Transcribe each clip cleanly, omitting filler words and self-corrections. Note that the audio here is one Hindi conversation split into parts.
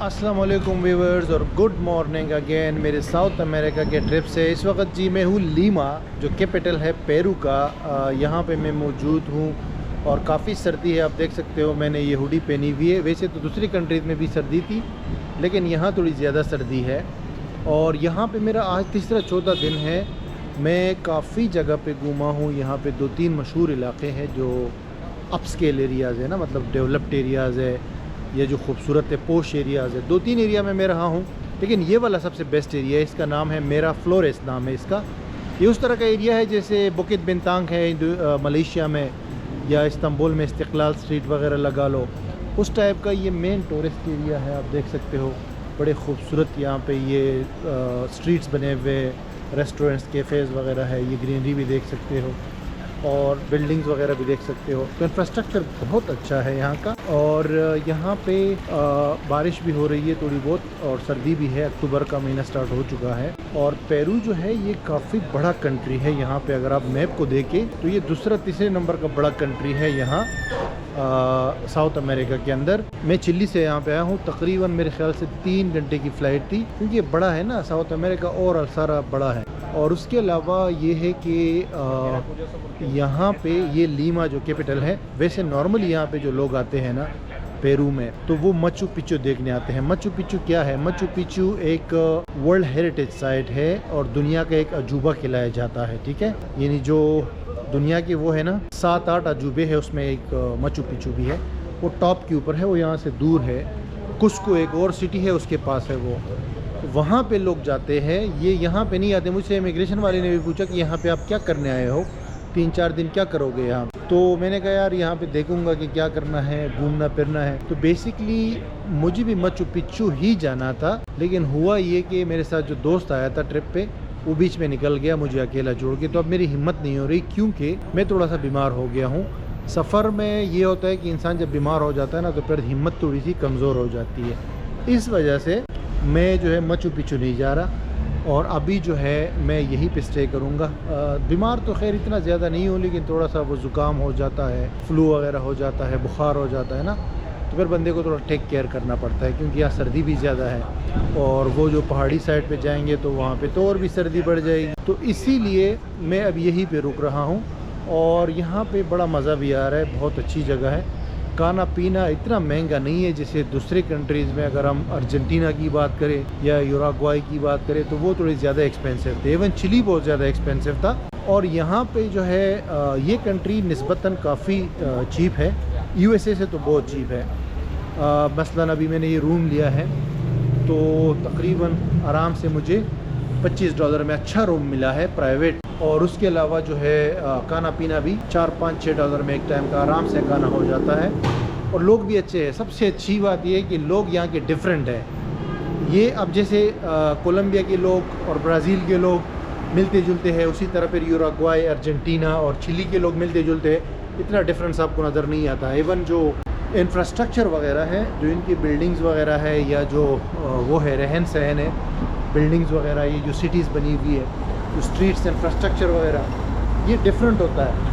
अस्सलाम वालेकुम व्यूवर्स और गुड मॉर्निंग अगेन मेरे साउथ अमेरिका के ट्रिप से। इस वक्त जी मैं हूँ लीमा, जो कैपिटल है पेरू का। यहाँ पे मैं मौजूद हूँ और काफ़ी सर्दी है, आप देख सकते हो। मैंने ये हुडी पहनी हुई है। वैसे तो दूसरी कंट्रीज़ में भी सर्दी थी, लेकिन यहाँ थोड़ी ज़्यादा सर्दी है। और यहाँ पे मेरा आज तीसरा चौथा दिन है। मैं काफ़ी जगह पे घूमा हूँ। यहाँ पे 2-3 मशहूर इलाके हैं जो अपस्केल एरियाज़ है ना, मतलब डेवलप्ड एरियाज़ है, ये जो खूबसूरत है पोश एरियाज़ है। 2-3 एरिया में मैं रहा हूँ, लेकिन ये वाला सबसे बेस्ट एरिया है। इसका नाम है मेरा फ्लोरेस, नाम है इसका। ये उस तरह का एरिया है जैसे बुकित बिंतांग है मलेशिया में, या इस्तांबुल में इस्तिक़लाल स्ट्रीट वगैरह लगा लो, उस टाइप का ये मेन टूरिस्ट एरिया है। आप देख सकते हो बड़े खूबसूरत यहाँ पे ये स्ट्रीट्स बने हुए, रेस्टोरेंट्स कैफ़ेज़ वगैरह है। ये ग्रीनरी भी देख सकते हो और बिल्डिंग्स वगैरह भी देख सकते हो। तो इंफ्रास्ट्रक्चर बहुत अच्छा है यहाँ का। और यहाँ पे बारिश भी हो रही है थोड़ी बहुत, और सर्दी भी है। अक्टूबर का महीना स्टार्ट हो चुका है। और पेरू जो है ये काफ़ी बड़ा कंट्री है। यहाँ पे अगर आप मैप को देखें तो ये दूसरा तीसरे नंबर का बड़ा कंट्री है यहाँ साउथ अमेरिका के अंदर। मैं चिली से यहाँ पे आया हूँ। तकरीबन मेरे ख्याल से 3 घंटे की फ़्लाइट थी, क्योंकि ये बड़ा है ना, साउथ अमेरिका और सारा बड़ा है। और उसके अलावा ये है कि यहाँ पे ये लीमा जो कैपिटल है, वैसे नॉर्मली यहाँ पे जो लोग आते हैं ना पेरू में, तो वो मचू पिच्चू देखने आते हैं। मचू पिच्चू क्या है? मचू पिच्चू एक वर्ल्ड हेरिटेज साइट है और दुनिया का एक अजूबा खिलाया जाता है, ठीक है। यानी जो दुनिया के वो है ना 7-8 अजूबे है, उसमें एक मचू पिच्चू भी है। वो टॉप के ऊपर है, वो यहाँ से दूर है। कुस्को एक और सिटी है उसके पास है वो, वहाँ पे लोग जाते हैं। ये यहाँ पे नहीं आते। मुझसे इमिग्रेशन वाले ने भी पूछा कि यहाँ पे आप क्या करने आए हो, 3-4 दिन क्या करोगे यहाँ? तो मैंने कहा यार यहाँ पे देखूँगा कि क्या करना है, घूमना फिरना है। तो बेसिकली मुझे भी मचू पिच्चू ही जाना था, लेकिन हुआ ये कि मेरे साथ जो दोस्त आया था ट्रिप पे, वो बीच में निकल गया मुझे अकेला छोड़ के। तो अब मेरी हिम्मत नहीं हो रही, क्योंकि मैं थोड़ा सा बीमार हो गया हूँ। सफ़र में ये होता है कि इंसान जब बीमार हो जाता है ना, तो फिर हिम्मत थोड़ी सी कमज़ोर हो जाती है। इस वजह से मैं जो है मचू पिच्चू नहीं जा रहा, और अभी जो है मैं यहीं पे स्टे करूँगा। बीमार तो खैर इतना ज़्यादा नहीं हूँ, लेकिन थोड़ा सा वो ज़ुकाम हो जाता है, फ्लू वगैरह हो जाता है, बुखार हो जाता है ना, तो फिर बंदे को थोड़ा टेक केयर करना पड़ता है, क्योंकि यहाँ सर्दी भी ज़्यादा है। और वो जो पहाड़ी साइड पे जाएंगे तो वहाँ पे तो और भी सर्दी बढ़ जाएगी। तो इसीलिए मैं अब यहीं पे रुक रहा हूँ, और यहाँ पे बड़ा मज़ा भी आ रहा है। बहुत अच्छी जगह है। खाना पीना इतना महंगा नहीं है जैसे दूसरे कंट्रीज़ में। अगर हम अर्जेंटीना की बात करें या यूरुग्वाई की बात करें तो वो थोड़ी ज़्यादा एक्सपेंसिव थे। इवन चिली बहुत ज़्यादा एक्सपेंसिव था। और यहाँ पे जो है ये कंट्री निस्बतन काफ़ी चीप है। यूएसए से तो बहुत चीप है। मसलन अभी मैंने ये रूम लिया है तो तकरीबन आराम से मुझे $25 में अच्छा रूम मिला है प्राइवेट। और उसके अलावा जो है खाना पीना भी $4-5-6 में एक टाइम का आराम से खाना हो जाता है। और लोग भी अच्छे हैं। सबसे अच्छी बात यह है कि लोग यहाँ के डिफरेंट हैं। ये अब जैसे कोलंबिया के लोग और ब्राज़ील के लोग मिलते जुलते हैं, उसी तरह फिर यूरुग्वाई, अर्जेंटीना और चिली के लोग मिलते जुलते हैं। इतना डिफरेंस आपको नज़र नहीं आता। इवन जो इंफ्रास्ट्रक्चर वगैरह है, जो इनकी बिल्डिंग्स वगैरह है या जो वो है रहन सहन है, बिल्डिंग्स वगैरह, ये जो सिटीज़ बनी हुई है, जो स्ट्रीट्स इंफ्रास्ट्रक्चर वगैरह, ये डिफरेंट होता है।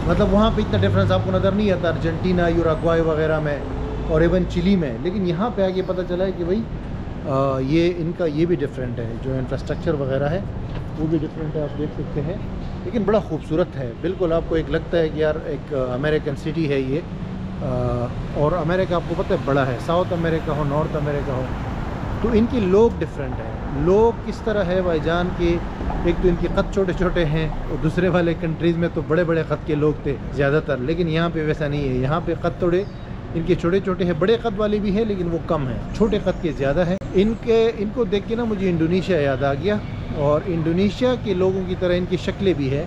मतलब वहाँ पे इतना डिफरेंस आपको नज़र नहीं आता अर्जेंटीना, यूरुग्वाय वगैरह में और इवन चिली में, लेकिन यहाँ पे आके पता चला है कि भाई ये इनका ये भी डिफरेंट है, जो इंफ्रास्ट्रक्चर वगैरह है वो भी डिफरेंट है, आप देख सकते हैं। लेकिन बड़ा खूबसूरत है, बिल्कुल आपको एक लगता है कि यार एक अमेरिकन सिटी है ये। और अमेरिका आपको पता है बड़ा है, साउथ अमेरिका हो, नॉर्थ अमेरिका हो, तो इनके लोग डिफरेंट हैं। लोग किस तरह है भाईजान के, एक तो इनके क़द छोटे छोटे हैं और दूसरे वाले कंट्रीज़ में तो बड़े बड़े क़द के लोग थे ज़्यादातर, लेकिन यहाँ पे वैसा नहीं है। यहाँ पे क़द थोड़े इनके छोटे छोटे हैं, बड़े क़द वाले भी हैं लेकिन वो कम हैं, छोटे क़द के ज़्यादा हैं। इनको देख के ना मुझे इंडोनेशिया याद आ गया, और इंडोनेशिया के लोगों की तरह इनकी शक्लें भी है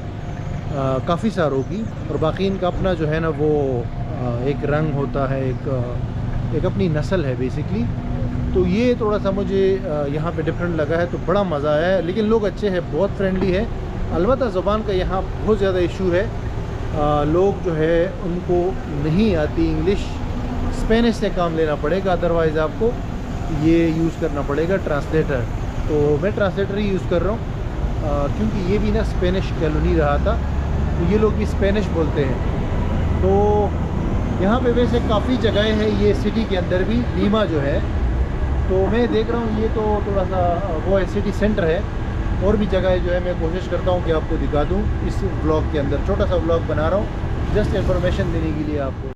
काफ़ी सारों की, और बाकी इनका अपना जो है ना वो एक रंग होता है, एक अपनी नस्ल है बेसिकली। तो ये थोड़ा सा मुझे यहाँ पे डिफरेंट लगा है, तो बड़ा मज़ा आया है। लेकिन लोग अच्छे हैं, बहुत फ्रेंडली है। अलबत्ता ज़ुबान का यहाँ बहुत ज़्यादा इशू है, लोग जो है उनको नहीं आती इंग्लिश, स्पेनिश से काम लेना पड़ेगा, अदरवाइज़ आपको ये यूज़ करना पड़ेगा ट्रांसलेटर। तो मैं ट्रांसलेटर ही यूज़ कर रहा हूँ, क्योंकि ये भी ना स्पेनिश कॉलोनी रहा था, तो ये लोग भी स्पेनिश बोलते हैं। तो यहाँ पे वैसे काफ़ी जगह है ये सिटी के अंदर भी, लीमा जो है, तो मैं देख रहा हूँ ये तो थोड़ा सा वो है, सिटी सेंटर है। और भी जगह जो है मैं कोशिश करता हूँ कि आपको दिखा दूँ इस व्लॉग के अंदर, छोटा सा व्लॉग बना रहा हूँ जस्ट इन्फॉर्मेशन देने के लिए आपको।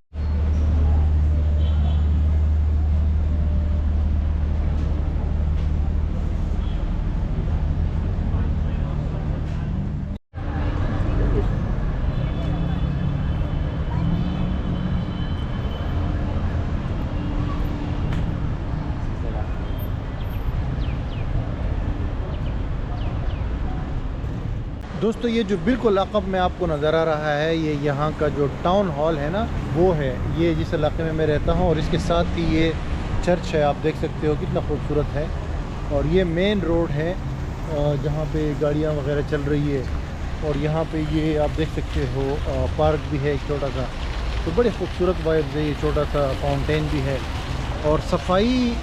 दोस्तों ये जो बिल्कुल अक़ब में आपको नज़र आ रहा है, ये यहाँ का जो टाउन हॉल है ना वो है, ये जिस इलाके में मैं रहता हूँ, और इसके साथ ही ये चर्च है, आप देख सकते हो कितना खूबसूरत है। और ये मेन रोड है जहाँ पे गाड़ियाँ वगैरह चल रही है, और यहाँ पे ये आप देख सकते हो पार्क भी है एक छोटा सा, तो बड़े खूबसूरत वाइब्स है। ये छोटा सा फाउंटेन भी है, और सफाई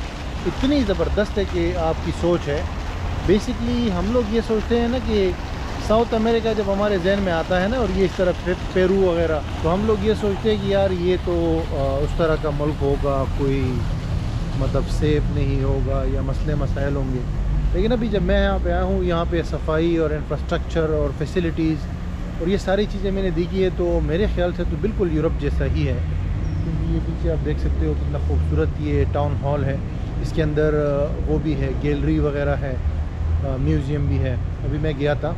इतनी ज़बरदस्त है कि आपकी सोच है। बेसिकली हम लोग ये सोचते हैं ना कि साउथ अमेरिका जब हमारे जहन में आता है ना, और ये इस तरफ पेरू वगैरह, तो हम लोग ये सोचते हैं कि यार ये तो उस तरह का मुल्क होगा, कोई मतलब सेफ नहीं होगा या मसले मसाइल होंगे। लेकिन अभी जब मैं यहाँ पे आया हूँ, यहाँ पे सफाई और इंफ्रास्ट्रक्चर और फैसिलिटीज़ और ये सारी चीज़ें मैंने देखी है, तो मेरे ख्याल से तो बिल्कुल यूरोप जैसा ही है। क्योंकि ये पीछे आप देख सकते हो कितना खूबसूरत ये टाउन हॉल है, इसके अंदर वो भी है, गैलरी वगैरह है, म्यूज़ियम भी है। अभी मैं गया था,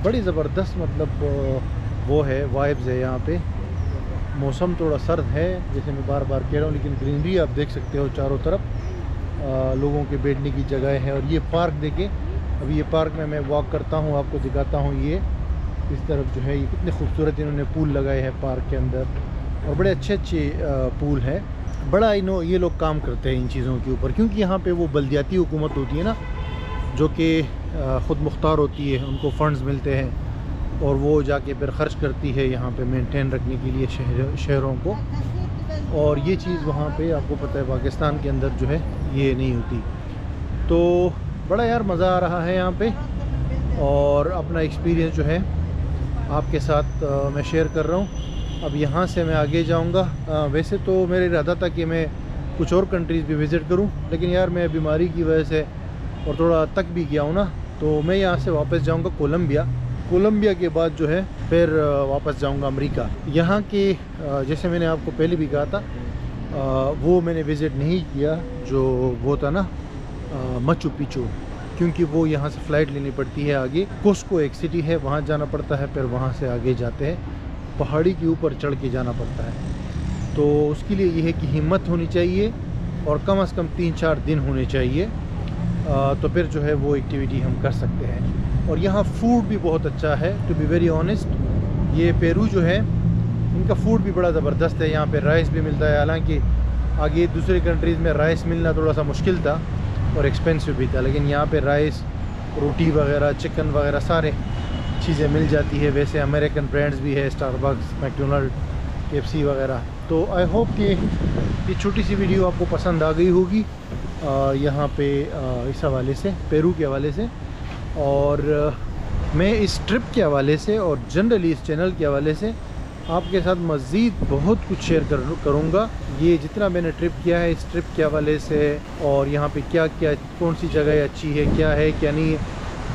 बड़ी ज़बरदस्त मतलब वो है, वाइब्स है यहाँ पे। मौसम थोड़ा सर्द है जैसे मैं बार बार कह रहा हूँ, लेकिन ग्रीनरी आप देख सकते हो चारों तरफ, लोगों के बैठने की जगह है। और ये पार्क देखें, अभी ये पार्क में मैं वॉक करता हूँ, आपको दिखाता हूँ। ये इस तरफ जो है ये कितने खूबसूरत इन्होंने पूल लगाए हैं पार्क के अंदर, और बड़े अच्छे अच्छे पूल हैं। बड़ा ये लोग काम करते हैं इन चीज़ों के ऊपर, क्योंकि यहाँ पे वो बल्दियाती हुकूमत होती है ना, जो कि ख़ुद मुख्तार होती है, उनको फ़ंड्स मिलते हैं और वो जाके फिर ख़र्च करती है यहाँ पे मेंटेन रखने के लिए शहरों को। और ये चीज़ वहाँ पे आपको पता है पाकिस्तान के अंदर जो है ये नहीं होती। तो बड़ा यार मज़ा आ रहा है यहाँ पे, और अपना एक्सपीरियंस जो है आपके साथ मैं शेयर कर रहा हूँ। अब यहाँ से मैं आगे जाऊँगा। वैसे तो मेरा इरादा था कि मैं कुछ और कंट्रीज़ भी विज़िट करूँ, लेकिन यार मैं बीमारी की वजह से और थोड़ा तक भी गया हूँ ना, तो मैं यहाँ से वापस जाऊँगा कोलंबिया के बाद जो है फिर वापस जाऊँगा अमेरिका। यहाँ के जैसे मैंने आपको पहले भी कहा था, वो मैंने विज़िट नहीं किया जो वो था ना मचू पिचू, क्योंकि वो यहाँ से फ़्लाइट लेनी पड़ती है आगे। कुस्को एक सिटी है, वहाँ जाना पड़ता है, फिर वहाँ से आगे जाते हैं, पहाड़ी के ऊपर चढ़ के जाना पड़ता है। तो उसके लिए ये है कि हिम्मत होनी चाहिए और कम से कम 3-4 दिन होने चाहिए, तो फिर जो है वो एक्टिविटी हम कर सकते हैं। और यहाँ फ़ूड भी बहुत अच्छा है, टू बी वेरी ऑनेस्ट। ये पेरू जो है इनका फ़ूड भी बड़ा ज़बरदस्त है। यहाँ पे राइस भी मिलता है, हालांकि आगे दूसरी कंट्रीज़ में राइस मिलना थोड़ा सा मुश्किल था और एक्सपेंसिव भी था, लेकिन यहाँ पे राइस, रोटी वगैरह, चिकन वगैरह सारे चीज़ें मिल जाती है। वैसे अमेरिकन ब्रांड्स भी है, स्टारबक्स, मैकडोनल्ड, KFC वगैरह। तो आई होप कि ये छोटी सी वीडियो आपको पसंद आ गई होगी यहाँ पे इस हवाले से, पेरू के हवाले से। और मैं इस ट्रिप के हवाले से और जनरली इस चैनल के हवाले से आपके साथ मज़ीद बहुत कुछ शेयर करूँगा। ये जितना मैंने ट्रिप किया है इस ट्रिप के हवाले से, और यहाँ पे क्या क्या कौन सी जगह अच्छी है, क्या है क्या नहीं है,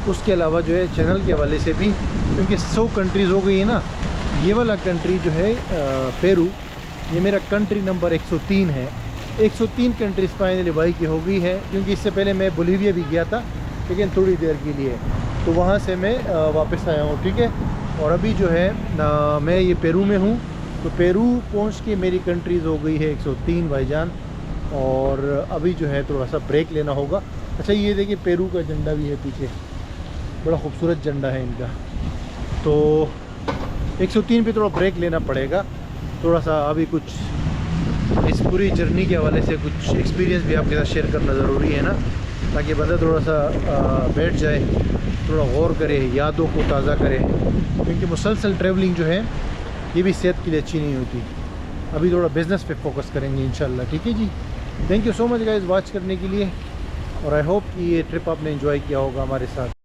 उसके अलावा जो है चैनल के हवाले से भी, क्योंकि 100 कंट्रीज़ हो गई है ना। ये वाला कंट्री जो है पेरू, ये मेरा कंट्री नंबर 103 है। 103 कंट्रीज़ फाइनली भाई की हो गई है, क्योंकि इससे पहले मैं बोलीविया भी गया था, लेकिन थोड़ी देर के लिए, तो वहाँ से मैं वापस आया हूँ, ठीक है। और अभी जो है मैं ये पेरू में हूँ, तो पेरू पहुँच के मेरी कंट्रीज़ हो गई है 103 भाईजान। और अभी जो है थोड़ा सा ब्रेक लेना होगा। अच्छा ये देखिए पेरू का झंडा भी है पीछे, बड़ा खूबसूरत झंडा है इनका। तो 103 पे थोड़ा ब्रेक लेना पड़ेगा, थोड़ा सा अभी कुछ इस पूरी जर्नी के हवाले से कुछ एक्सपीरियंस भी आपके साथ शेयर करना ज़रूरी है ना, ताकि बंदा थोड़ा सा बैठ जाए, थोड़ा गौर करे, यादों को ताज़ा करे, क्योंकि मुसलसल ट्रैवलिंग जो है ये भी सेहत के लिए अच्छी नहीं होती। अभी थोड़ा बिज़नेस पे फोकस करेंगे इंशाल्लाह, ठीक है जी। Thank you so much guys watch करने के लिए, और आई होप कि ये ट्रिप आपने एंजॉय किया होगा हमारे साथ।